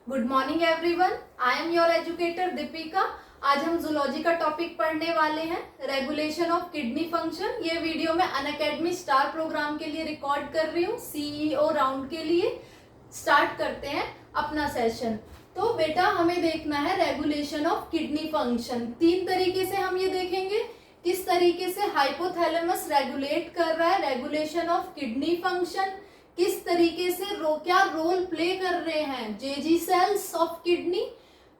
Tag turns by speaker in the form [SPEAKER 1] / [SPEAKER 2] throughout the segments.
[SPEAKER 1] Good morning everyone, I am your educator Deepika. आज हम zoology का टॉपिक पढ़ने वाले हैं, रेगुलेशन ऑफ किडनी फंक्शन। ये वीडियो मैं अनअकैडमी स्टार प्रोग्राम के लिए रिकॉर्ड कर रही हूँ, सीईओ राउंड के लिए। स्टार्ट करते हैं अपना सेशन। तो बेटा हमें देखना है रेगुलेशन ऑफ किडनी फंक्शन। तीन तरीके से हम ये देखेंगे, किस तरीके से हाइपोथैलेमस रेगुलेट कर रहा है रेगुलेशन ऑफ किडनी फंक्शन, किस तरीके से क्या रोल प्ले कर रहे हैं जेजी sales of kidney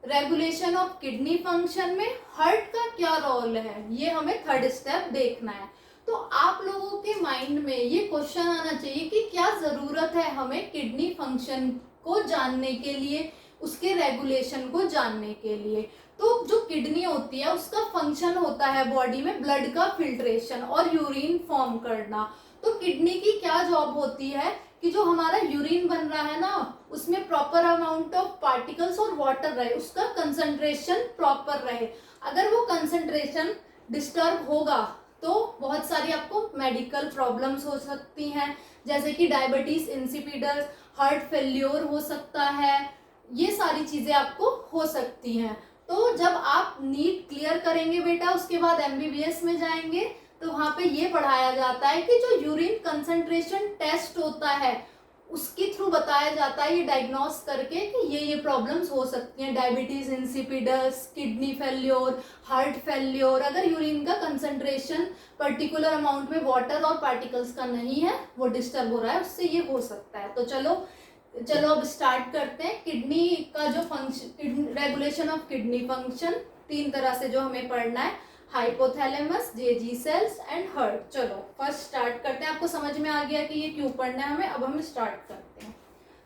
[SPEAKER 1] regulation of kidney function में, हार्ट का क्या रोल है, ये हमें थर्ड स्टेप देखना है। तो आप लोगों के माइंड में ये क्वेश्चन आना चाहिए कि क्या जरूरत है हमें किडनी फंक्शन को जानने के लिए, उसके रेगुलेशन को जानने के लिए। तो जो किडनी होती है उसका फंक्शन होता है बॉडी में ब्लड का फिल्ट्रेशन और यूरिन फॉर्म करना। तो किडनी की क्या जॉब होती है कि जो हमारा यूरिन बन रहा है ना, उसमें प्रॉपर अमाउंट ऑफ पार्टिकल्स और वाटर रहे, उसका कंसंट्रेशन प्रॉपर रहे। अगर वो कंसंट्रेशन डिस्टर्ब होगा तो बहुत सारी आपको मेडिकल प्रॉब्लम्स हो सकती हैं, जैसे कि डायबिटीज इंसिपिडस, हार्ट फेल्योर हो सकता है, ये सारी चीजें आपको हो सकती हैं। तो जब आप नीट क्लियर करेंगे बेटा, उसके बाद एमबीबीएस में जाएंगे, तो वहां पे ये पढ़ाया जाता है कि जो यूरिन कंसंट्रेशन टेस्ट होता है उसके थ्रू बताया जाता है, ये डायग्नोस करके कि ये प्रॉब्लम्स हो सकती हैं, diabetes insipidus, kidney failure, heart failure. अगर यूरिन का कंसंट्रेशन पर्टिकुलर अमाउंट में वाटर और पार्टिकल्स का नहीं है, वो डिस्टर्ब हो रहा है, उससे ये हो सकता है। तो चलो अब स्टार्ट करते हैं। किडनी का जो function, regulation of kidney function तीन तरह से जो हमें पढ़ना है, hypothalamus, Jazzy sales and heart. चलो फर्स्ट स्टार्ट करते हैं। आपको समझ में आ गया कि ये क्यों पढ़ना है हमें, अब हम स्टार्ट करते हैं।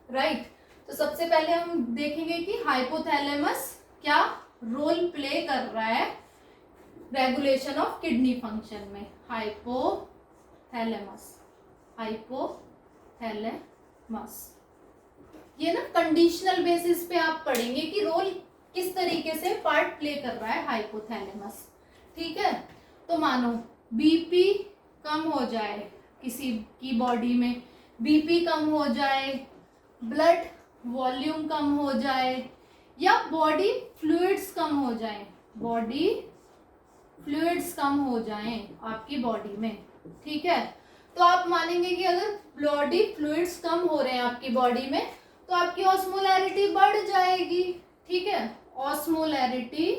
[SPEAKER 1] राइट, तो सबसे पहले हम देखेंगे कि हाइपोथैलेमस क्या रोल प्ले कर रहा है रेगुलेशन ऑफ किडनी फंक्शन में। हाइपोथैलेमस ये ना कंडीशनल बेसिस पे आप पढ़ेंगे कि रोल किस तरीके से पार्ट प्ले कर रहा है हाइपोथैलेमस। ठीक है, तो मानो बीपी कम हो जाए, किसी की बॉडी में बीपी कम हो जाए, ब्लड वॉल्यूम कम हो जाए, या बॉडी फ्लूइड्स कम हो जाए, बॉडी फ्लूइड्स कम हो जाए आपकी बॉडी में। ठीक है, तो आप मानेंगे कि अगर बॉडी फ्लूइड्स कम हो रहे हैं आपकी बॉडी में, तो आपकी ऑस्मोलैरिटी बढ़ जाएगी। ठीक है, ऑस्मोलैरिटी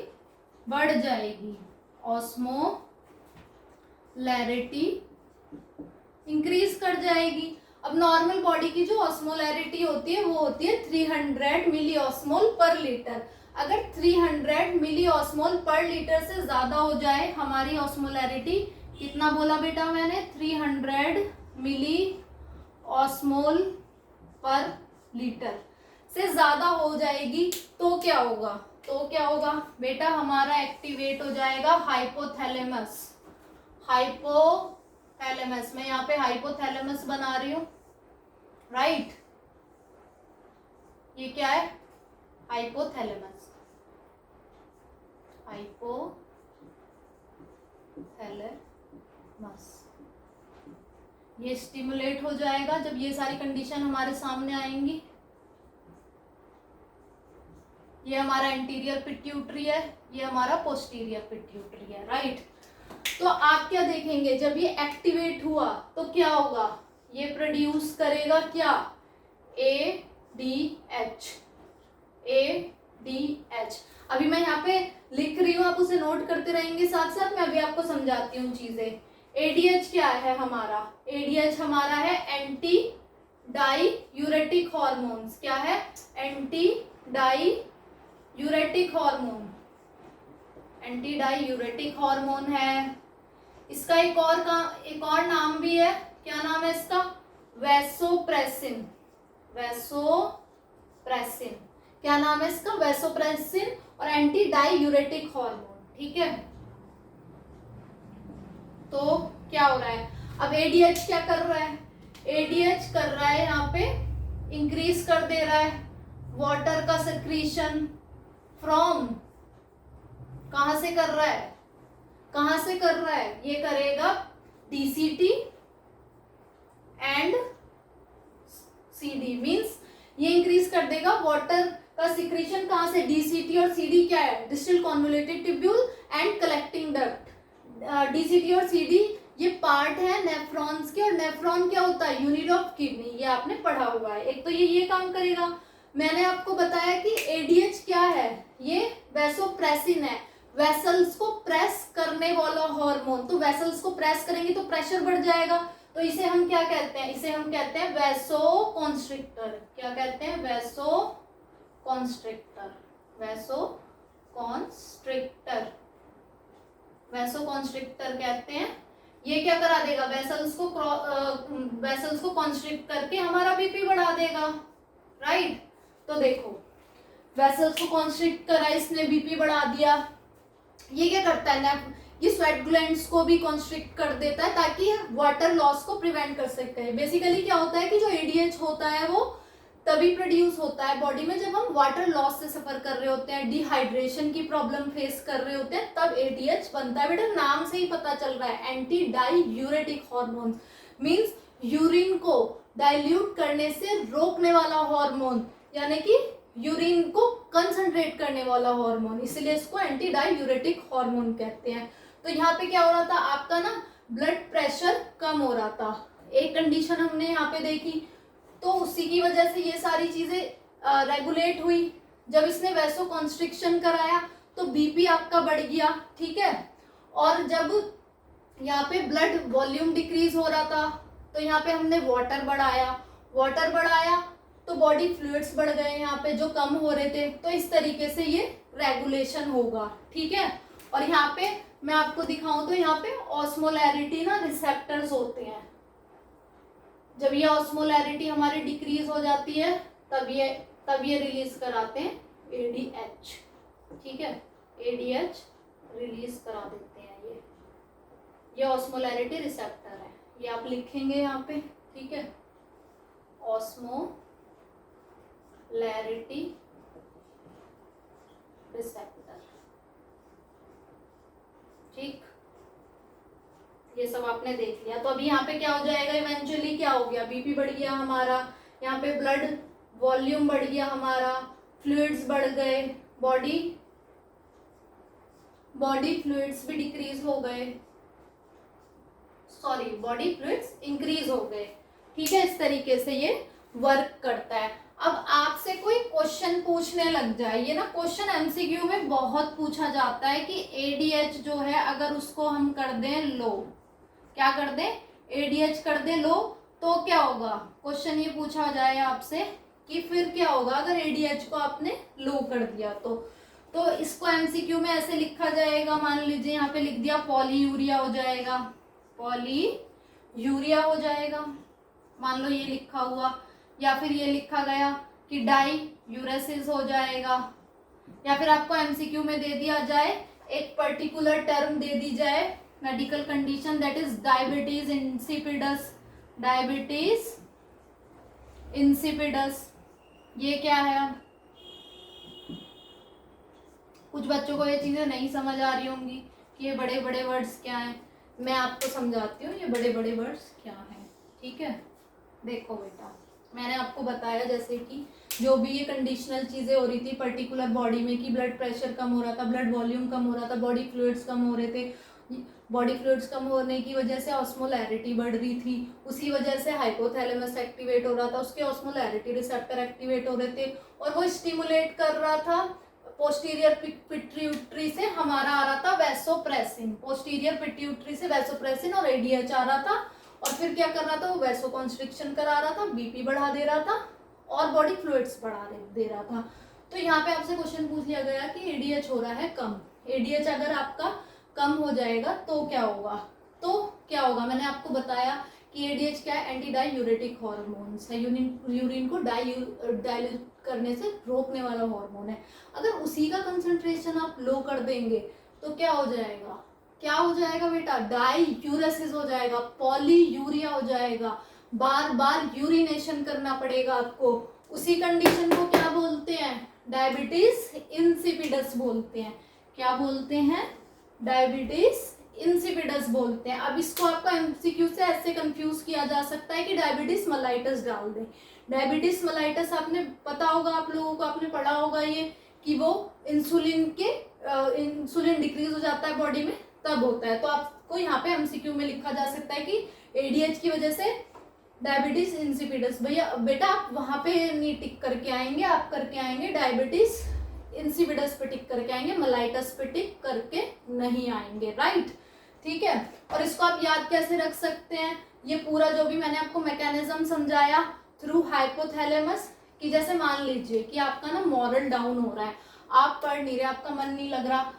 [SPEAKER 1] बढ़ जाएगी, ऑस्मोलैरिटी इंक्रीज कर जाएगी। अब नॉर्मल बॉडी की जो ऑस्मोलैरिटी होती है वो होती है 300 मिली ऑस्मोल पर लीटर। अगर 300 मिली ऑस्मोल पर लीटर से ज्यादा हो जाए हमारी ऑस्मोलैरिटी, कितना बोला बेटा मैंने, 300 मिली ऑस्मोल पर लीटर से ज्यादा हो जाएगी, तो क्या होगा, बेटा हमारा एक्टिवेट हो जाएगा हाइपोथैलेमस। हाइपोथैलेमस, मैं यहाँ पे हाइपोथैलेमस बना रही हूं। राइट, ये क्या है, हाइपोथैलेमस। ये स्टिमुलेट हो जाएगा जब ये सारी कंडीशन हमारे सामने आएंगी। ये हमारा एंटीरियर पिट्यूटरी है, ये हमारा पोस्टीरियर पिट्यूटरी है। राइट, तो आप क्या देखेंगे, जब ये एक्टिवेट हुआ तो क्या होगा, ये प्रोड्यूस करेगा क्या, ADH। अभी मैं यहाँ पे लिख रही हूँ, आप उसे नोट करते रहेंगे साथ साथ, मैं अभी आपको समझाती हूँ चीजें। ADH क्या है हमारा, ADH हमारा है एंटी डाई यूरेटिक हॉर्मोन्स। क्या है, anti diuretic hormone, anti diuretic hormone है। इसका एक और नाम भी है, क्या नाम है इसका, वैसोप्रेसिन। क्या नाम है इसका, वैसोप्रेसिन और एंटी डाई यूरेटिक हार्मोन। ठीक है, तो क्या हो रहा है, अब ADH क्या कर रहा है, ADH कर रहा है यहाँ पे इंक्रीज कर दे रहा है वाटर का सेक्रीशन फ्रॉम, कहां से कर रहा है, ये करेगा DCT एंड CD, मींस ये इंक्रीज कर देगा वाटर का सिक्रीशन कहाँ से, डीसीटी और सीडी क्या है, distal convoluted tubule and collecting duct. DCT और सीडी ये पार्ट है नेफ्रॉन्स के, और नेफ्रॉन क्या होता है, यूनिट ऑफ किडनी, ये आपने पढ़ा हुआ है। एक तो ये काम करेगा। मैंने आपको बताया कि एडीएच क्या है, ये वैसोप्रेसिन है, वेसल्स को प्रेस करने वाला हार्मोन। तो वेसल्स को प्रेस करेंगे तो प्रेशर बढ़ जाएगा, तो इसे हम क्या कहते हैं, इसे हम कहते हैं वैसोकॉन्स्ट्रिक्टर। क्या कहते हैं, वैसोकॉन्स्ट्रिक्टर, वैसोकॉन्स्ट्रिक्टर, वैसोकॉन्स्ट्रिक्टर कहते हैं। ये क्या करा देगा, वेसल्स को कॉन्स्ट्रिक्ट करके हमारा बीपी बढ़ा देगा, राइट। तो देखो वेसल्स को कॉन्स्ट्रिक्ट करा इसने, बीपी बढ़ा दिया। ये क्या करता है, ये स्वेट ग्लैंड्स को भी कॉन्स्ट्रिक्ट कर देता है ताकि वाटर लॉस को प्रिवेंट कर सकते हैं। बेसिकली क्या होता है कि जो एडीएच होता है वो तभी प्रोड्यूस होता है बॉडी में जब हम वाटर लॉस से सफर कर रहे होते हैं, डिहाइड्रेशन की प्रॉब्लम फेस कर रहे होते हैं, तब एडीएच बनता है। बेटा नाम से ही पता चल रहा है, anti diuretic hormone, means urine को डाइल्यूट करने से रोकने वाला हार्मोन, यानी कि यूरिन को कंसंट्रेट करने वाला हार्मोन, इसलिए इसको एंटी डाईयूरेटिक हार्मोन कहते हैं। तो यहाँ पे क्या हो रहा था, आपका ना ब्लड प्रेशर कम हो रहा था, एक कंडीशन हमने यहाँ पे देखी। तो उसी की वजह से ये सारी चीजें रेगुलेट हुई। जब इसने वैसो कॉन्स्ट्रिक्शन कराया तो बीपी आपका बढ़ गया, ठीक है। और जब यहाँ पे ब्लड वॉल्यूम डिक्रीज हो रहा था तो यहाँ पे हमने वाटर बढ़ाया तो बॉडी फ्लूइड्स बढ़ गए यहाँ पे जो कम हो रहे थे। तो इस तरीके से ये रेगुलेशन होगा, ठीक है। और यहाँ पे मैं आपको दिखाऊं तो यहाँ पे ऑस्मोलैरिटी ना रिसेप्टर्स होते हैं। जब ये ऑस्मोलैरिटी हमारी डिक्रीज हो जाती है तब ये रिलीज कराते हैं एडीएच, ठीक है। एडीएच रिलीज करा देते हैं ये ऑस्मोलैरिटी रिसेप्टर है, ये आप लिखेंगे यहाँ पे, ठीक है। ऑस्मोलैरिटी रिसेप्टर, ठीक। ये सब आपने देख लिया। तो अभी यहाँ पे क्या हो जाएगा, इवेंचुअली क्या हो गया, बीपी बढ़ गया हमारा, यहाँ पे ब्लड वॉल्यूम बढ़ गया हमारा, फ्लूइड्स बढ़ गए, बॉडी फ्लूइड्स भी डिक्रीज हो गए, सॉरी बॉडी फ्लूइड्स इंक्रीज हो गए, ठीक है। इस तरीके से ये वर्क करता है। अब आपसे कोई क्वेश्चन पूछने लग जाए, ये ना क्वेश्चन एमसीक्यू में बहुत पूछा जाता है कि एडीएच जो है अगर उसको हम कर दें लो, क्या कर दें, एडीएच कर दें लो तो क्या होगा। क्वेश्चन ये पूछा जाए आपसे कि फिर क्या होगा अगर एडीएच को आपने लो कर दिया तो इसको एमसीक्यू में ऐसे लिखा जाएगा, मान लीजिए यहाँ पे लिख दिया पॉलीयूरिया हो जाएगा, पॉलीयूरिया हो जाएगा, मान लो ये लिखा हुआ, या फिर ये लिखा गया कि डाईयूरेसिस हो जाएगा, या फिर आपको एमसीक्यू में दे दिया जाए एक पर्टिकुलर टर्म दे दी जाए medical condition, that is diabetes insipidus, diabetes insipidus. ये क्या है, अब कुछ बच्चों को ये चीजें नहीं समझ आ रही होंगी कि ये बड़े बड़े वर्ड्स क्या हैं, मैं आपको समझाती हूँ ये बड़े बड़े वर्ड्स क्या हैं, ठीक है। देखो बेटा, मैंने आपको बताया जैसे कि जो भी ये कंडीशनल चीजें हो रही थी पर्टिकुलर बॉडी में कि ब्लड प्रेशर कम हो रहा था, ब्लड वॉल्यूम कम हो रहा था, बॉडी फ्लूइड्स कम हो रहे थे, बॉडी फ्लूइड्स कम होने की वजह से ऑस्मोलैरिटी बढ़ रही थी, उसी वजह से हाइपोथैलेमस एक्टिवेट हो रहा था, उसके ऑस्मोलैरिटी रिसेप्टर एक्टिवेट हो रहे थे और वो स्टिमुलेट कर रहा था पोस्टीरियर पिट्यूटरी से हमारा आ रहा था वैसोप्रेसिन, पोस्टीरियर पिट्यूटरी से वैसोप्रेसिन और एडीएच आ रहा था, और फिर क्या कर रहा था वो वैसोकॉन्स्ट्रिक्शन करा रहा था, बीपी बढ़ा दे रहा था और बॉडी फ्लूइड्स बढ़ा दे रहा था। तो यहाँ पे आपसे क्वेश्चन पूछ लिया गया कि एडीएच हो रहा है कम, एडीएच अगर आपका कम हो जाएगा तो क्या होगा, मैंने आपको बताया कि एडीएच क्या है, एंटी डाईयूरेटिक हार्मोन्स है, यूरिन को डाइल्यूट करने से रोकने वाला हार्मोन है। अगर उसी का कंसंट्रेशन आप लो कर देंगे तो क्या हो जाएगा बेटा, डाईयूरेसिस हो जाएगा, पॉलीयूरिया हो जाएगा, बार बार यूरिनेशन करना पड़ेगा आपको। उसी कंडीशन को क्या बोलते हैं, डायबिटीज इंसिपिडस बोलते हैं। क्या बोलते हैं, डायबिटीज इंसिपिडस बोलते हैं। अब इसको आपका एमसीक्यू से ऐसे कंफ्यूज किया जा सकता है कि डायबिटीज मेलाइटस डाल दें। डायबिटीज मेलाइटस आपने पता होगा, आप लोगों को आपने पढ़ा होगा ये, कि वो इंसुलिन डिक्रीज हो जाता है बॉडी में, तब होता है। तो आपको यहाँ पे एमसीक्यू में लिखा जा सकता है कि एडीएच की वजह से डायबिटीज इंसिपिडस। भैया बेटा आप वहां पे नहीं टिक करके आएंगे, आप करके आएंगे डायबिटीज इंसिपिडस पे टिक करके आएंगे, मेलाइटस पे टिक करके नहीं आएंगे, राइट। ठीक है, और इसको आप याद कैसे रख सकते हैं, ये पूरा जो भी मैंने आपको मैकेनिज्म समझाया थ्रू हाइपोथैलेमस, कि जैसे मान लीजिए कि आपका ना मॉरल डाउन हो रहा है, आप पढ़ नहीं रहे, आपका मन नहीं लग रहा,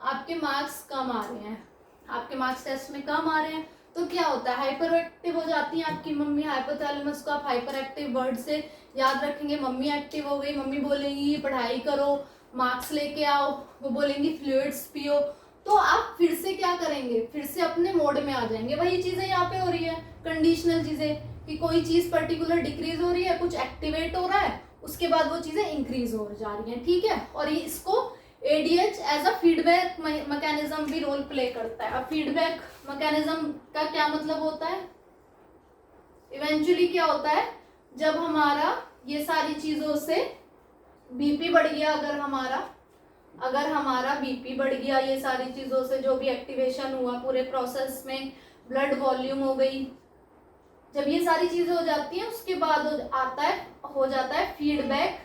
[SPEAKER 1] आपके मार्क्स कम आ रहे हैं, आपके मार्क्स टेस्ट में कम आ रहे हैं, तो क्या होता है, हाइपर एक्टिव हो जाती है आपकी मम्मी। हाइपोथैलेमस को आप हाइपर एक्टिव वर्ड से याद रखेंगे, मम्मी एक्टिव हो गई, मम्मी बोलेंगी पढ़ाई करो, मार्क्स लेके आओ, वो बोलेंगी फ्लूइड्स पियो, तो आप फिर से क्या करेंगे, फिर से अपने मोड में आ जाएंगे। वही चीजें यहाँ पे हो रही है, कंडीशनल चीजें, कि कोई चीज पर्टिकुलर डिक्रीज हो रही है, कुछ एक्टिवेट हो रहा है, उसके बाद वो चीजें इंक्रीज हो जा रही हैं। ठीक है, और ये इसको ADH as a feedback mechanism भी रोल प्ले करता है। अब फीडबैक मैकेनिज्म का क्या मतलब होता है, इवेंचुअली क्या होता है, जब हमारा ये सारी चीजों से बीपी बढ़ गया, अगर हमारा बीपी बढ़ गया, ये सारी चीजों से जो भी एक्टिवेशन हुआ पूरे प्रोसेस में, ब्लड वॉल्यूम हो गई, जब ये सारी चीजें हो जाती हैं उसके बाद हो जाता है फीडबैक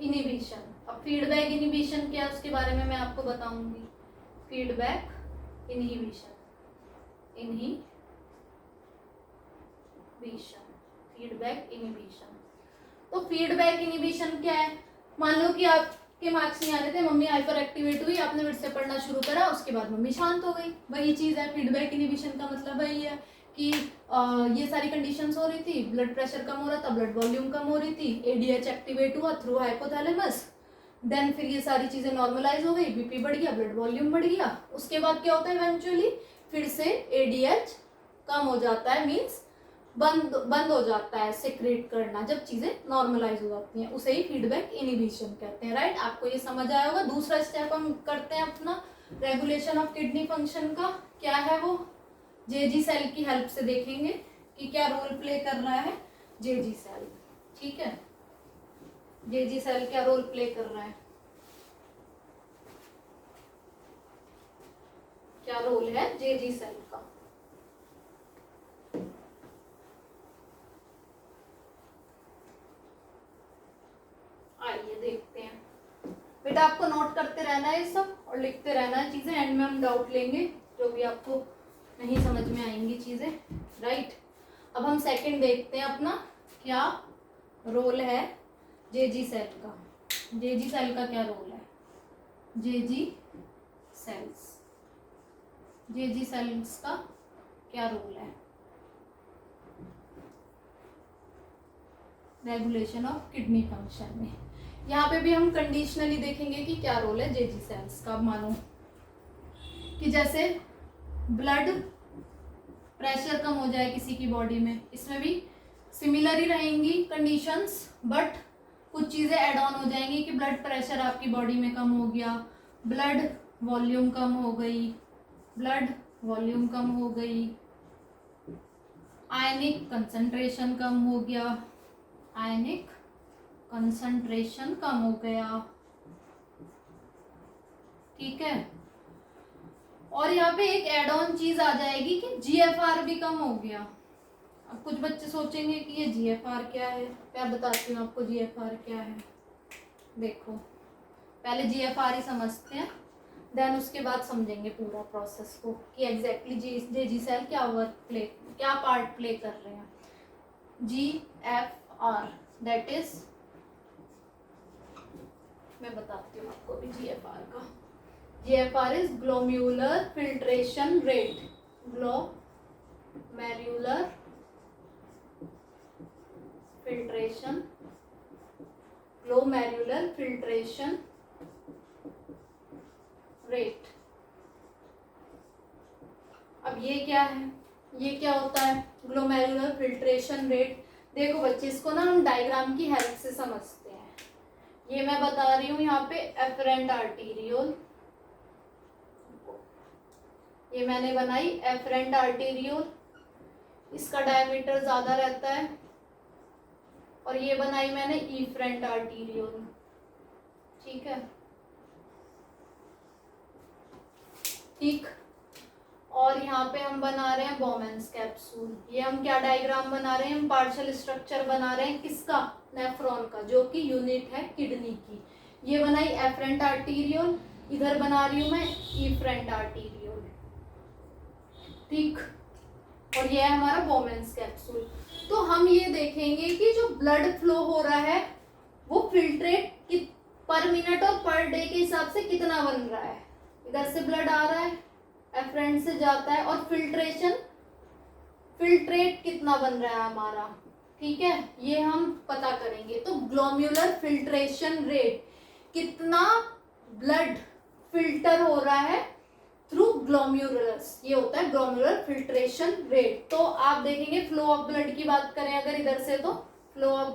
[SPEAKER 1] इनिबिशन। अब फीडबैक इनिबिशन क्या है उसके बारे में मैं आपको बताऊंगी। Feedback inhibition, feedback inhibition. तो फीडबैक इनिबिशन क्या है, मान लो कि आपके मार्क्स नहीं आ रहे थे, मम्मी हाइपर एक्टिवेट हुई, आपने फिर से पढ़ना शुरू करा, उसके बाद मम्मी शांत हो गई, वही चीज है। फीडबैक इनिबिशन का मतलब वही है कि ये सारी कंडीशंस हो रही थी, ब्लड प्रेशर कम हो रहा था, ब्लड वॉल्यूम कम हो रही थी, एडीएच एक्टिवेट हुआ थ्रू हाइपोथैलेमस, देन फिर ये सारी चीजें नॉर्मलाइज हो गई, बीपी बढ़ गया, ब्लड वॉल्यूम बढ़ गया, उसके बाद क्या होता है, इवेंचुअली फिर से एडीएच कम हो जाता है, मीन्स बंद हो जाता है सेक्रेट करना, जब चीजें नॉर्मलाइज हो जाती हैं, उसे ही फीडबैक इनिबिशन कहते हैं, राइट। आपको ये समझ आया होगा। दूसरा स्टेप हम करते हैं अपना रेगुलेशन ऑफ किडनी फंक्शन का, क्या है वो, जेजी सेल की हेल्प से देखेंगे कि क्या रोल प्ले कर रहा है जेजी सेल। ठीक है, जेजी सेल क्या रोल प्ले कर रहा है, क्या रोल है जेजी सेल का। आइए देखते हैं। बेटा आपको नोट करते रहना है ये सब और लिखते रहना है चीजें, एंड में हम डाउट लेंगे जो भी आपको नहीं समझ में आएंगी चीजें, राइट। अब हम सेकंड देखते हैं अपना, क्या रोल है जेजी सेल का। जेजी सेल का क्या रोल है, जेजी सेल्स का क्या रोल है रेगुलेशन ऑफ किडनी फंक्शन में। यहाँ पे भी हम कंडीशनली देखेंगे कि क्या रोल है जेजी सेल्स का। मानो कि जैसे ब्लड प्रेशर कम हो जाए किसी की बॉडी में, इसमें भी सिमिलर ही रहेंगी कंडीशंस, बट कुछ चीजें ऐड ऑन हो जाएंगी कि ब्लड प्रेशर आपकी बॉडी में कम हो गया, ब्लड वॉल्यूम कम हो गई, आयनिक कंसंट्रेशन कम हो गया, ठीक है। और यहाँ पे एक एड ऑन चीज आ जाएगी कि जीएफआर भी कम हो गया। अब कुछ बच्चे सोचेंगे कि ये जीएफआर क्या है, मैं बताती हूँ आपको जीएफआर क्या है। देखो पहले जीएफआर ही समझते हैं, देन उसके बाद समझेंगे पूरा प्रोसेस को कि एग्जैक्टली जेजी सेल क्या पार्ट प्ले कर रहे हैं। जीएफआर दैट इज, मैं बताती हूँ आपको भी जीएफआर का। GFR is glomerular filtration rate, glomerular filtration rate। अब ये क्या है, ये क्या होता है ग्लोमेरुलर फिल्ट्रेशन रेट। देखो बच्चे इसको ना हम डायग्राम की हेल्प से समझते हैं। ये मैं बता रही हूँ यहाँ पे एफरेंट आर्टीरियोल, ये मैंने बनाई एफरेंट आर्टेरियोल, इसका डायमीटर ज्यादा रहता है। और ये बनाई मैंने इफरेंट आर्टेरियोल, ठीक है, ठीक। और यहाँ पे हम बना रहे हैं बोमेंस कैप्सूल। ये हम क्या डायग्राम बना रहे हैं, हम पार्शियल स्ट्रक्चर बना रहे हैं किसका, नेफ्रॉन का, जो कि यूनिट है किडनी की। ये बनाई एफरेंट आर्टेरियोल, इधर बना रही हूं मैं इफरेंट आर्टेरियोल, ठीक। और ये है हमारा बोमेंस कैप्सूल। तो हम ये देखेंगे कि जो ब्लड फ्लो हो रहा है वो फिल्ट्रेट पर मिनट और पर डे के हिसाब से कितना बन रहा है। इधर से ब्लड आ रहा है, एफरेंट से जाता है, और फिल्ट्रेट कितना बन रहा है हमारा, ठीक है, ये हम पता करेंगे। तो ग्लोम्युलर फिल्ट्रेशन रेट, कितना ब्लड फिल्टर हो रहा है थ्रू ग्लोम्युलस, ये होता है ग्लोम्युलर फिल्ट्रेशन रेट। तो आप देखेंगे फ्लो ऑफ ब्लड की बात करें अगर इधर से, तो फ्लो ऑफ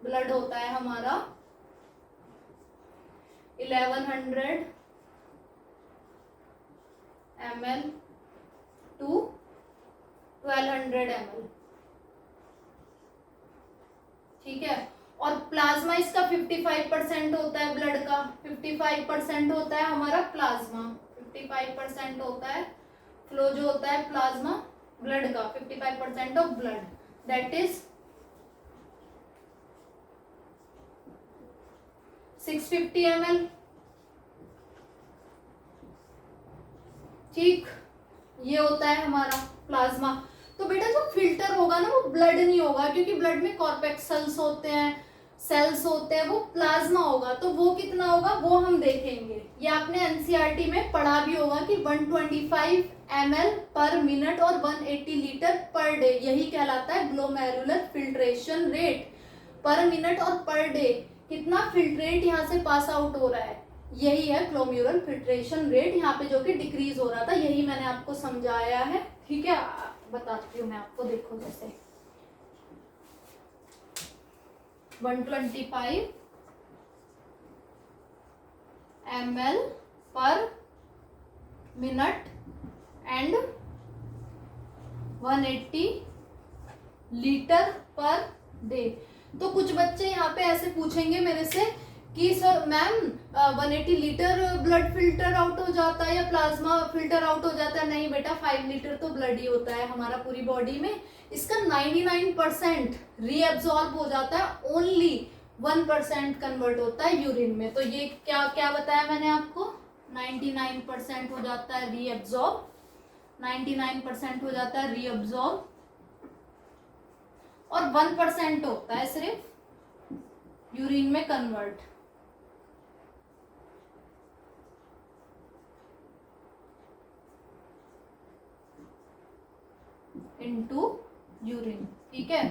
[SPEAKER 1] ब्लड होता है हमारा 1100 ml to 1200 ml, ठीक है। और प्लाज्मा इसका 55% होता है, ब्लड का 55% होता है हमारा प्लाज्मा, 55% होता है फ्लो जो होता है प्लाज्मा ब्लड का, 55% of blood, that is 650 ml, ठीक। ये होता है हमारा प्लाज्मा। तो बेटा जो फिल्टर होगा ना वो ब्लड नहीं होगा, क्योंकि ब्लड में कॉर्पेक्सल्स होते हैं, सेल्स होते हैं, वो प्लाज्मा होगा। तो वो कितना होगा वो हम देखेंगे। ये आपने एनसीईआरटी में पढ़ा भी होगा कि 125 ml पर मिनट और 180 लीटर पर डे, यही कहलाता है ग्लोमेरुलर फिल्ट्रेशन रेट। पर मिनट और पर डे कितना फिल्ट्रेट यहाँ से पास आउट हो रहा है, यही है ग्लोमेरुलर फिल्ट्रेशन रेट। यहाँ पे जो कि डिक्रीज हो रहा था, यही मैंने आपको समझाया है, ठीक है। बताती हूँ मैं आपको, देखो जैसे 125 ml पर minute and 180 litre per day. तो कुछ बच्चे यहाँ पे ऐसे पूछेंगे मेरे से कि sir ma'am 180 litre blood filter out हो जाता है या प्लाज्मा फिल्टर आउट हो जाता है। नहीं बेटा, 5 लीटर तो ब्लड ही होता है हमारा पूरी बॉडी में, इसका 99% रीएब्सॉर्ब हो जाता है, ओनली 1% कन्वर्ट होता है यूरिन में। तो ये क्या क्या बताया मैंने आपको, 99% हो जाता है रीएब्सॉर्ब, 99% हो जाता है रीअब्सॉर्ब, और 1% होता है सिर्फ यूरिन में कन्वर्ट। इनटू यूरिन, ठीक है।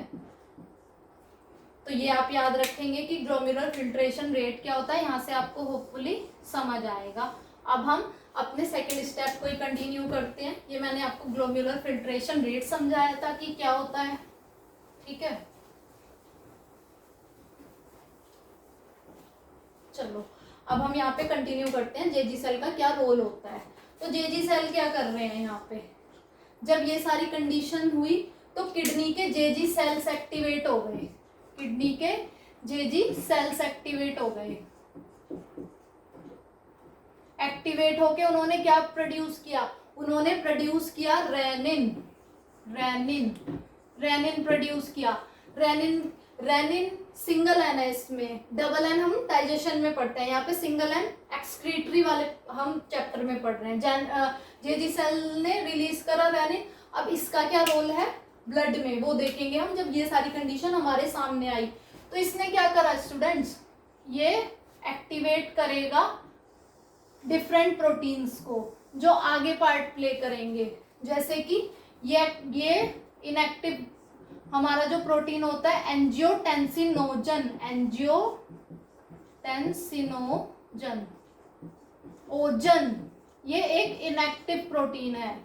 [SPEAKER 1] तो ये आप याद रखेंगे कि ग्लोमेरुलर फिल्ट्रेशन रेट क्या होता है, यहां से आपको होपफुली समझ आएगा। अब हम अपने सेकेंड स्टेप को ही कंटिन्यू करते हैं। ये मैंने आपको ग्लोमेरुलर फिल्ट्रेशन रेट समझाया था कि क्या होता है, ठीक है। चलो अब हम यहाँ पे कंटिन्यू करते हैं, जेजी सेल का क्या रोल होता है। तो जेजी सेल क्या कर रहे हैं यहाँ पे, जब ये सारी कंडीशन हुई तो किडनी के जेजी सेल्स एक्टिवेट हो गए, किडनी के जेजी सेल्स एक्टिवेट हो गए। एक्टिवेट होके उन्होंने क्या प्रोड्यूस किया, उन्होंने प्रोड्यूस किया रेनिन, रेनिन, रेनिन प्रोड्यूस किया। रेनिन, रेनिन सिंगल एन है, इसमें डबल एन हम डाइजेशन में पढ़ते हैं, यहाँ पे सिंगल एन एक्सक्रीटरी वाले हम चैप्टर में पढ़ रहे हैं। जेजी सेल ने रिलीज करा रेनिन। अब इसका क्या रोल है ब्लड में वो देखेंगे हम, जब ये सारी कंडीशन हमारे सामने आई। तो इसने क्या करा स्टूडेंट्स, ये एक्टिवेट करेगा डिफरेंट प्रोटीन्स को जो आगे पार्ट प्ले करेंगे। जैसे कि ये इनएक्टिव हमारा जो प्रोटीन होता है एंजियोटेंसिनोजन, एंजियोटेंसिनोजन, ओजन, ये एक इनएक्टिव प्रोटीन है,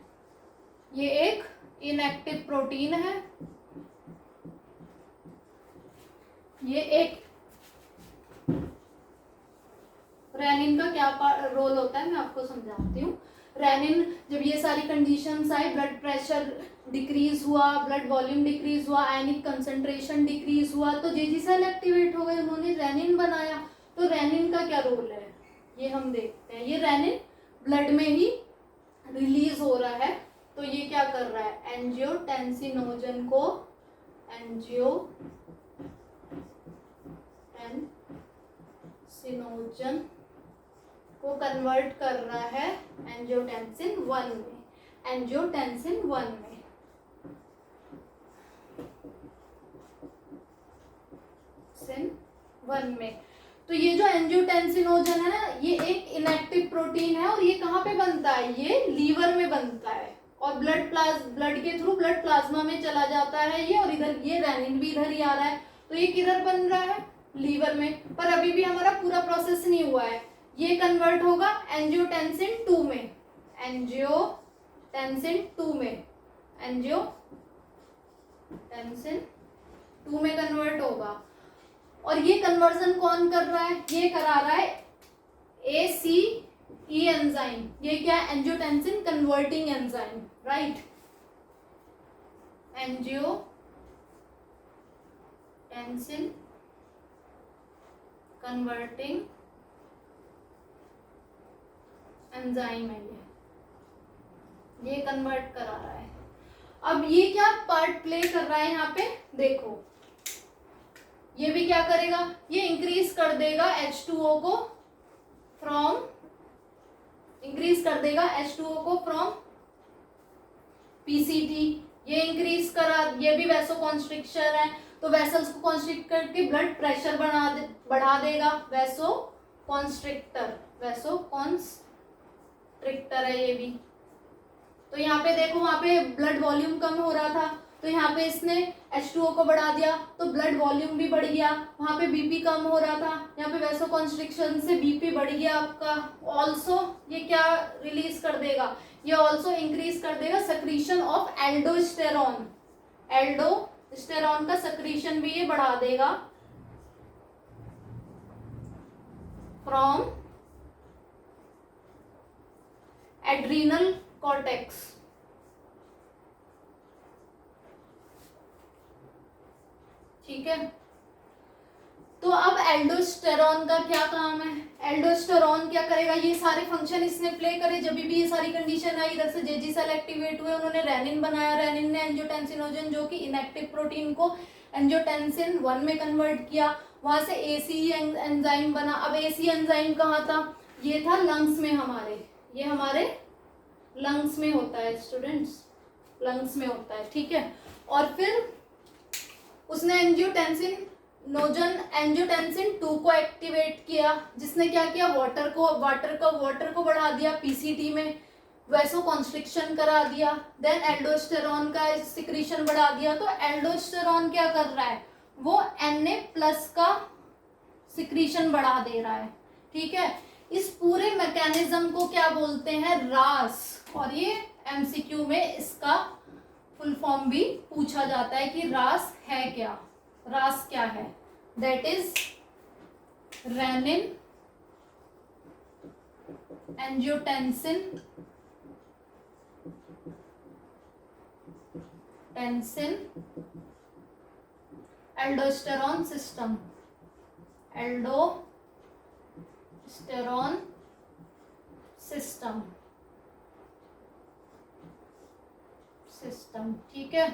[SPEAKER 1] ये एक इनएक्टिव प्रोटीन है, ये एक रेनिन का क्या रोल होता है मैं आपको समझाती हूँ। रेनिन जब ये सारी कंडीशंस आई, ब्लड प्रेशर डिक्रीज हुआ, ब्लड वॉल्यूम डिक्रीज हुआ, आयनिक कंसंट्रेशन डिक्रीज हुआ, तो जेजी सेल एक्टिवेट हो गए, उन्होंने रेनिन बनाया। तो रेनिन का क्या रोल है ये हम देखते हैं। ये रेनिन ब्लड में ही रिलीज हो रहा है, तो ये क्या कर रहा है, एंजियोटेंसिनोजन को एंजियोटेंसिनोजन को कन्वर्ट कर रहा है एंजियोटेंसिन 1 में, एंजियोटेंसिन 1 में। तो ये जो एंजियोटेंसिनोजन है ना, ये एक इनएक्टिव प्रोटीन है और ये कहाँ पे बनता है, ये लीवर में बनता है और ब्लड के थ्रू ब्लड प्लाज्मा में चला जाता है ये, और इधर ये रेनिन भी इधर ही आ रहा है, तो ये किधर बन रहा है, लीवर में। पर अभी भी हमारा पूरा प्रोसेस नहीं हुआ है, ये कन्वर्ट होगा एंजियोटेंसिन 2 में, एंजियोटेंसिन 2 में, एंजियोटेंसिन 2 में कन्वर्ट होगा। और ये कन्वर्जन कौन कर रहा है, ये करा रहा है ACE एंजाइम। ये क्या है, angiotensin converting enzyme, right, angiotensin converting enzyme है ये कन्वर्ट करा रहा है। अब ये क्या पार्ट प्ले कर रहा है यहाँ पे, देखो ये भी क्या करेगा, ये इंक्रीज कर देगा H2O को फ्रॉम PCT। ये इंक्रीज करा, ये भी वैसो कॉन्स्ट्रिक्शन है, तो वेसल्स को कॉन्स्ट्रिक्ट करके ब्लड प्रेशर बढ़ा देगा, वैसो कॉन्स्ट्रिक्टर है ये भी। तो यहाँ पे देखो, वहां पे ब्लड वॉल्यूम कम हो रहा था, तो यहाँ पे इसने H2O को बढ़ा दिया तो ब्लड वॉल्यूम भी बढ़ गया, वहां पे बीपी कम हो रहा था, यहाँ पे वैसो कॉन्स्ट्रिक्शन से बीपी बढ़ गया आपका। ऑल्सो ये क्या रिलीज कर देगा, ये ऑल्सो इंक्रीज कर देगा सेक्रीशन ऑफ एल्डोस्टेरॉन, एल्डोस्टेरॉन का सेक्रीशन भी ये बढ़ा देगा फ्रॉम एड्रीनल कॉर्टेक्स। ठीक है, तो अब एल्डोस्टेरॉन का क्या काम है, एल्डोस्टेरॉन क्या करेगा, ये सारे फंक्शन इसने प्ले करे। जब भी ये सारी कंडीशन आई, इधर से जेजी सेल एक्टिवेट हुए, उन्होंने रेनिन बनाया, रेनिन ने एंजियोटेंसिनोजन जो कि इनएक्टिव प्रोटीन को एंजियोटेंसिन 1 में कन्वर्ट किया, वहां से ACE एंजाइम बना। अब ACE एंजाइम कहाँ था, ये था लंग्स में हमारे, ये हमारे लंग्स में होता है स्टूडेंट्स, लंग्स में होता है, ठीक है। और फिर उसने एंजियोटेंसिन 2 को एक्टिवेट किया, जिसने क्या किया, वाटर को बढ़ा दिया PCT में, वैसो कॉन्स्ट्रिक्शन करा दिया, देन एल्डोस्टेरॉन का सिक्रीशन बढ़ा दिया। तो एल्डोस्टेरॉन क्या कर रहा है, वो Na+ का सिक्रीशन बढ़ा दे रहा है, ठीक है। इस पूरे मैकेनिज्म को क्या बोलते हैं, रास। और ये MCQ में इसका फुल फॉर्म भी पूछा जाता है कि रास है क्या, रास क्या है, that is renin angiotensin aldosterone system, aldosterone system, ठीक है।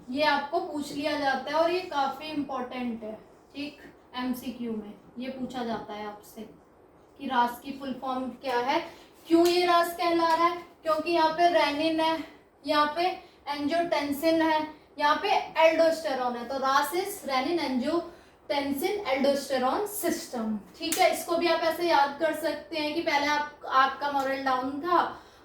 [SPEAKER 1] ये आपको पूछ लिया जाता है और ये काफी इंपॉर्टेंट है, ठीक। MCQ में ये पूछा जाता है आपसे कि रास की फुल फॉर्म क्या है, क्यों ये रास कहला रहा है, क्योंकि यहाँ पे रेनिन है, यहाँ पे एंजियोटेंसिन है, यहाँ पे एल्डोस्टेरॉन है, तो रास is renin angiotensin aldosterone system, ठीक है। इसको भी आप ऐसे याद कर सकते हैं कि पहले आपका मॉरल डाउन था,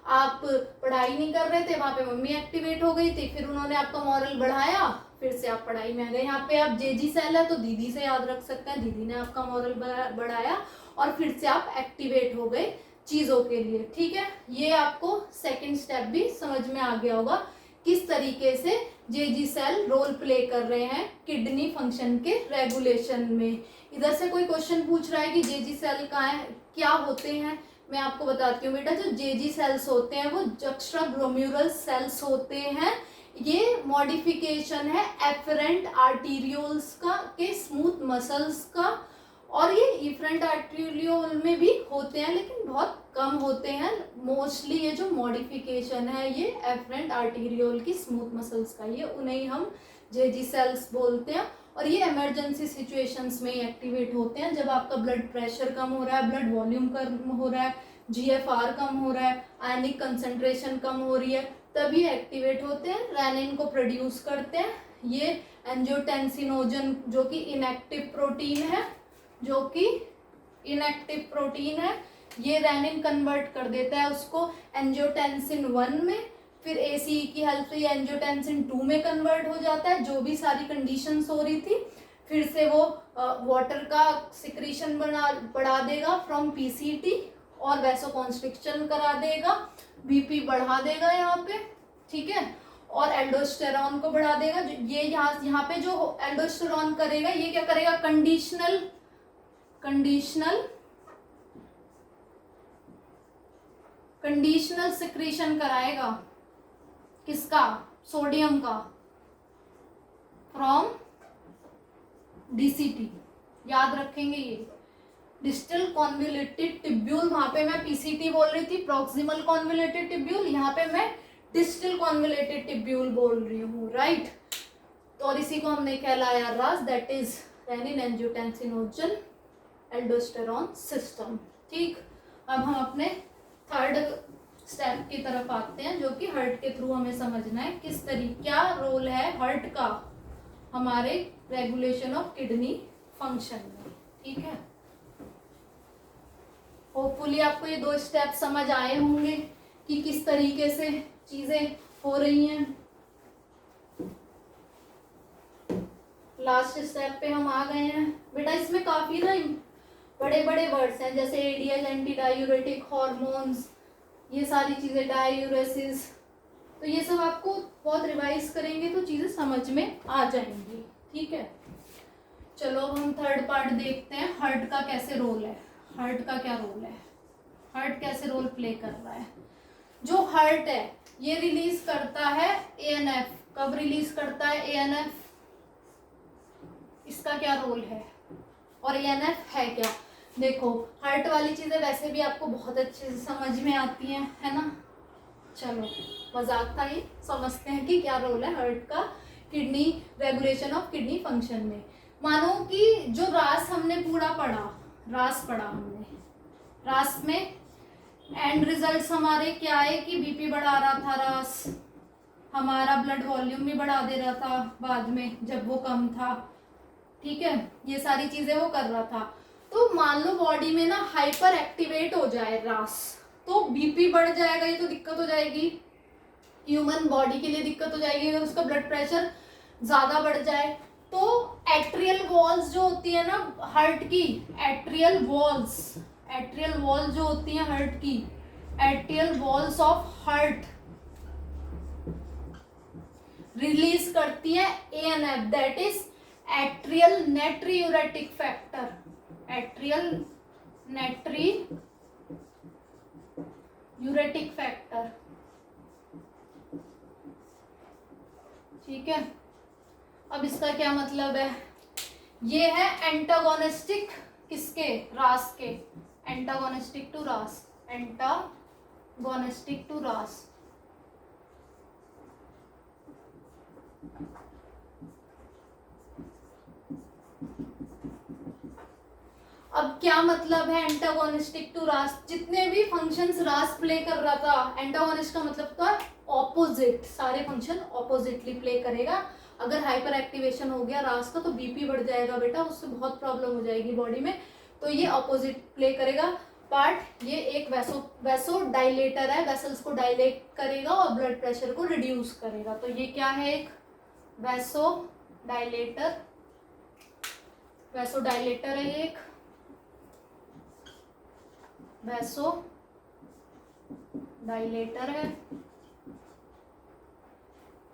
[SPEAKER 1] आप पढ़ाई नहीं कर रहे थे, वहां पे मम्मी एक्टिवेट हो गई थी, फिर उन्होंने आपका मॉरल बढ़ाया, फिर से आप पढ़ाई में आ गए। यहाँ पे आप जेजी सेल है तो दीदी से याद रख सकते हैं, दीदी ने आपका मॉरल बढ़ाया और फिर से आप एक्टिवेट हो गए चीजों के लिए, ठीक है। ये आपको सेकंड स्टेप भी समझ में आ गया होगा किस तरीके से जेजी सेल रोल प्ले कर रहे हैं किडनी फंक्शन के रेगुलेशन में। इधर से कोई क्वेश्चन पूछ रहा है कि जेजी सेल कहाँ है, क्या होते हैं, मैं आपको बताती हूँ बेटा। जो जेजी सेल्स होते हैं वो जक्स्ट्रा ग्लोम्युरल सेल्स होते हैं। ये मॉडिफिकेशन है एफरेंट आर्टीरियोल्स का के स्मूथ मसल्स का, और ये इफरेंट आर्टीरियोल में भी होते हैं लेकिन बहुत कम होते हैं। मोस्टली ये जो मॉडिफिकेशन है ये एफरेंट आर्टीरियोल की स्मूथ मसल्स का, ये उन्हें हम जेजी सेल्स बोलते हैं। और ये इमरजेंसी सिचुएशंस में एक्टिवेट होते हैं, जब आपका ब्लड प्रेशर कम हो रहा है, ब्लड वॉल्यूम कम हो रहा है, जीएफआर कम हो रहा है, आयनिक कंसंट्रेशन कम हो रही है, तभी एक्टिवेट होते हैं, रेनिन को प्रोड्यूस करते हैं। ये एंजियोटेंसिनोजन जो कि इनएक्टिव प्रोटीन है, ये रेनिन कन्वर्ट कर देता है उसको एंजियोटेंसिन 1 में, फिर एसीई की हेल्प से ये एंजियोटेंसिन 2 में कन्वर्ट हो जाता है। जो भी सारी कंडीशंस हो रही थी, फिर से वो वाटर का सिक्रीशन बढ़ा देगा फ्रॉम पीसीटी, और वैसोकॉन्स्ट्रिक्शन करा देगा, बीपी बढ़ा देगा यहाँ पे, ठीक है, और एल्डोस्टेरॉन को बढ़ा देगा। ये यहाँ पे जो एल्डोस्टेरॉन करेगा, ये क्या करेगा, कंडीशनल सिक्रीशन कराएगा, किसका, सोडियम का, फ्रॉम डीसीटी, याद रखेंगे ये डिस्टल कॉन्वोल्यूटेड टिब्यूल। वहां पे मैं पीसीटी बोल रही थी, प्रॉक्सिमल कॉन्वोल्यूटेड टिब्यूल, यहाँ पे मैं डिस्टल कॉन्वोल्यूटेड टिब्यूल बोल रही हूँ, राइट। तो और इसी को हमने कहलाया RAAS, that is renin angiotensinogen aldosterone system, ठीक। अब हम अपने थर्ड स्टेप की तरफ आते हैं, जो कि हार्ट के थ्रू हमें समझना है किस तरीके, क्या रोल है हार्ट का हमारे रेगुलेशन ऑफ किडनी फंक्शन में, ठीक है। होपफुली आपको ये 2 स्टेप समझ आए होंगे कि किस तरीके से चीजें हो रही हैं। लास्ट स्टेप पे हम आ गए हैं बेटा। इसमें काफी ना बड़े बड़े वर्ड्स हैं, जैसे एडीएच, एंटी डायूरेटिक, हॉर्मोन्स, ये सारी चीजें, डायूरेसिस, तो ये सब आपको बहुत रिवाइज करेंगे तो चीजें समझ में आ जाएंगी, ठीक है। चलो हम थर्ड पार्ट देखते हैं, हार्ट का कैसे रोल है, हार्ट का क्या रोल है, हार्ट कैसे रोल प्ले कर रहा है। जो हार्ट है ये रिलीज करता है एएनएफ, कब रिलीज करता है एएनएफ, इसका क्या रोल है, और एएनएफ है क्या। देखो हार्ट वाली चीजें वैसे भी आपको बहुत अच्छे से समझ में आती हैं, है ना। चलो मजाक था ये, समझते हैं कि क्या रोल है हार्ट का kidney regulation of kidney function में। मानो कि जो रास हमने पूरा पढ़ा, रास पढ़ा हमने, रास में एंड रिजल्ट्स हमारे क्या है कि बीपी बढ़ा रहा था रास, हमारा ब्लड वॉल्यूम भी बढ़ा दे रहा था बाद में जब वो कम था, ठीक है, ये सारी चीजें वो कर रहा था। तो मान लो बॉडी में ना हाइपर एक्टिवेट हो जाए रास, तो बीपी बढ़ जाएगा, ये तो दिक्कत हो जाएगी, ह्यूमन बॉडी के लिए दिक्कत हो जाएगी। अगर उसका ब्लड प्रेशर ज्यादा बढ़ जाए तो एट्रियल वॉल्स जो होती है ना हार्ट की, एट्रियल वॉल्स जो होती हैं हार्ट की, atrial walls of heart release करती है ANF, that is atrial natriuretic factor, atrial natriuretic factor, ठीक है। अब इसका क्या मतलब है, ये है एंटागोनिस्टिक किसके, रास के, एंटागोनिस्टिक टू रास, एंटागोनिस्टिक टू रास। अब क्या मतलब है एंटागोनिस्टिक टू रास, जितने भी फंक्शंस रास प्ले कर रहा था, एंटागोनिस्ट का मतलब तो ऑपोजिट, सारे फंक्शन ऑपोजिटली प्ले करेगा। अगर हाइपर एक्टिवेशन हो गया रास का तो बीपी बढ़ जाएगा बेटा, उससे बहुत प्रॉब्लम हो जाएगी बॉडी में, तो ये ऑपोजिट प्ले करेगा पार्ट। ये एक वैसो डायलेटर है, वेसल्स को डायलेट करेगा और ब्लड प्रेशर को रिड्यूस करेगा। तो ये क्या है, एक वैसो डायलेटर है, एक वैसो डायलेटर है।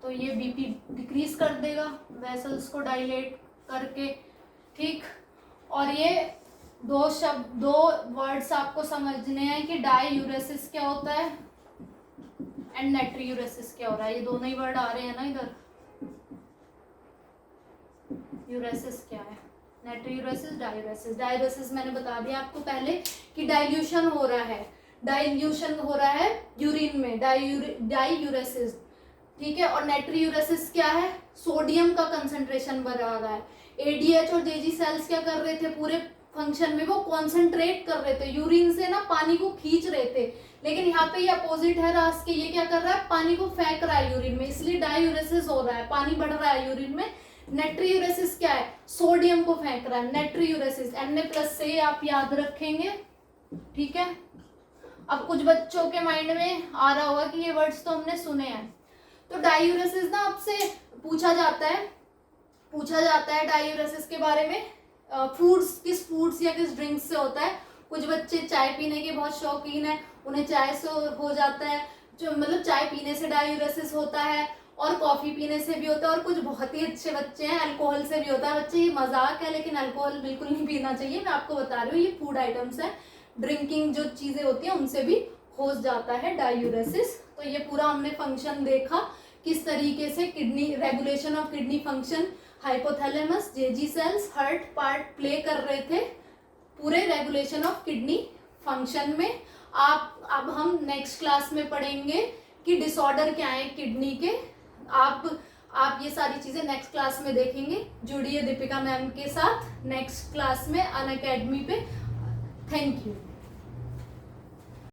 [SPEAKER 1] तो ये बीपी डिक्रीज कर देगा वेसल्स को डायलेट करके, ठीक। और ये दो वर्ड्स आपको समझने हैं कि डाययूरेसिस क्या होता है एंड नाइट्रियूरेसिस क्या हो रहा है। ये दोनों ही वर्ड आ रहे हैं ना इधर। यूरेसिस क्या है, नाइट्रियूरेसिस, डाययूरेसिस। डाययूरेसिस मैंने बता दिया आपको पहले कि डाइल्यूशन हो रहा है यूरिन में, डाययूरेसिस, ठीक है। और नाइट्रियूरेसिस क्या है, सोडियम का कंसंट्रेशन बढ़ा रहा है। एडीएच और जेजी सेल्स क्या कर रहे थे, पूरे फंक्शन में वो कॉन्सेंट्रेट कर रहे थे, यूरिन से ना पानी को खींच रहे थे। लेकिन यहाँ पे ये अपोजिट है रास के, ये क्या कर रहा है, पानी को फेंक रहा है यूरिन में, इसलिए डाययूरेसिस हो रहा है, पानी बढ़ रहा है यूरिन में। नाइट्रियूरेसिस क्या है, सोडियम को फेंक रहा है। नाइट्रियूरेसिस Na+ से आप याद रखेंगे, ठीक है। अब कुछ बच्चों के माइंड में आ रहा होगा कि ये वर्ड्स तो हमने सुने हैं। तो डाययूरेसिस ना आपसे पूछा जाता है डाययूरेसिस के बारे में, किस फूड्स या किस ड्रिंक्स से होता है। कुछ बच्चे चाय पीने के बहुत शौकीन है, उन्हें चाय से हो जाता है, जो मतलब चाय पीने से डाययूरेसिस होता है, और कॉफी पीने से भी होता है। और कुछ बहुत ही अच्छे बच्चे हैं, अल्कोहल से भी होता है। बच्चे ये मजाक है, लेकिन अल्कोहल बिल्कुल नहीं पीना चाहिए, मैं आपको बता रही हूँ, ये फूड आइटम्स है, ड्रिंकिंग जो चीजें होती हैं उनसे भी हो जाता है डाययूरेसिस। तो ये पूरा हमने फंक्शन देखा किस तरीके से kidney, regulation of kidney function, hypothalamus, Jazzy sales, heart part play कर रहे थे पूरे रेगुलेशन ऑफ किडनी फंक्शन में। अब हम नेक्स्ट क्लास में पढ़ेंगे कि डिसऑर्डर क्या है किडनी के। आप ये सारी चीजें नेक्स्ट क्लास में देखेंगे। जुड़िए दीपिका मैम के साथ नेक्स्ट क्लास में अनअकैडमी पे। Thank you.